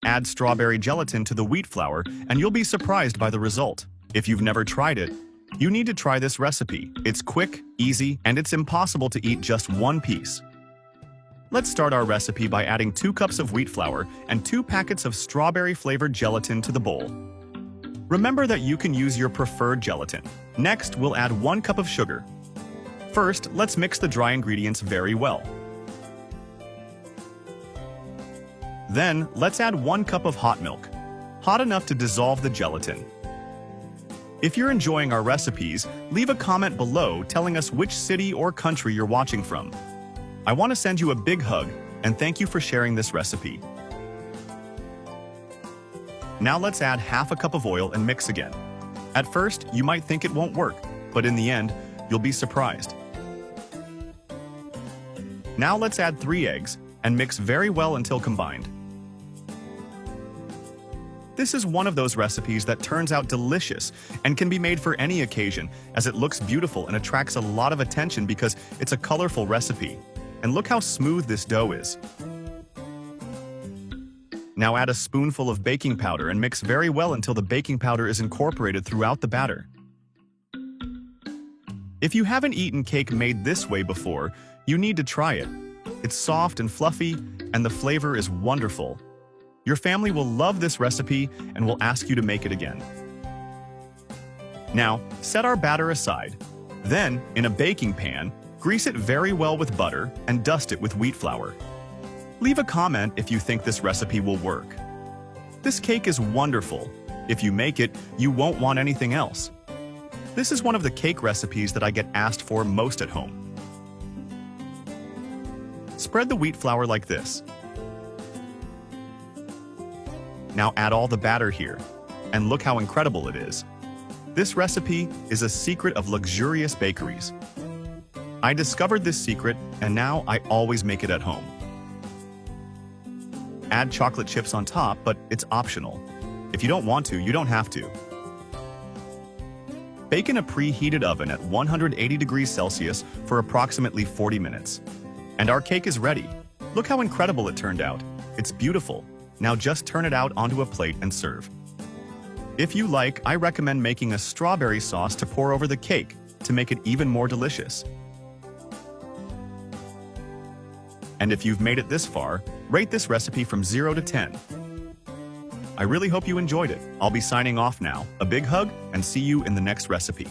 Add strawberry gelatin to the wheat flour and you'll be surprised by the result. If you've never tried it, you need to try this recipe. It's quick, easy, and it's impossible to eat just one piece. Let's start our recipe by adding 2 cups of wheat flour and 2 packets of strawberry-flavored gelatin to the bowl. Remember that you can use your preferred gelatin. Next, we'll add 1 cup of sugar. First, let's mix the dry ingredients very well. Then, let's add 1 cup of hot milk, hot enough to dissolve the gelatin. If you're enjoying our recipes, leave a comment below telling us which city or country you're watching from. I want to send you a big hug and thank you for sharing this recipe. Now let's add half a cup of oil and mix again. At first, you might think it won't work, but in the end, you'll be surprised. Now let's add 3 eggs and mix very well until combined. This is one of those recipes that turns out delicious and can be made for any occasion, as it looks beautiful and attracts a lot of attention because it's a colorful recipe. And look how smooth this dough is. Now add a spoonful of baking powder and mix very well until the baking powder is incorporated throughout the batter. If you haven't eaten cake made this way before, you need to try it. It's soft and fluffy, and the flavor is wonderful. Your family will love this recipe and will ask you to make it again. Now, set our batter aside. Then, in a baking pan, grease it very well with butter and dust it with wheat flour. Leave a comment if you think this recipe will work. This cake is wonderful. If you make it, you won't want anything else. This is one of the cake recipes that I get asked for most at home. Spread the wheat flour like this. Now add all the batter here, and look how incredible it is. This recipe is a secret of luxurious bakeries. I discovered this secret, and now I always make it at home. Add chocolate chips on top, but it's optional. If you don't want to, you don't have to. Bake in a preheated oven at 180 degrees Celsius for approximately 40 minutes. And our cake is ready. Look how incredible it turned out. It's beautiful. Now just turn it out onto a plate and serve. If you like, I recommend making a strawberry sauce to pour over the cake to make it even more delicious. And if you've made it this far, rate this recipe from 0 to 10. I really hope you enjoyed it. I'll be signing off now. A big hug and see you in the next recipe.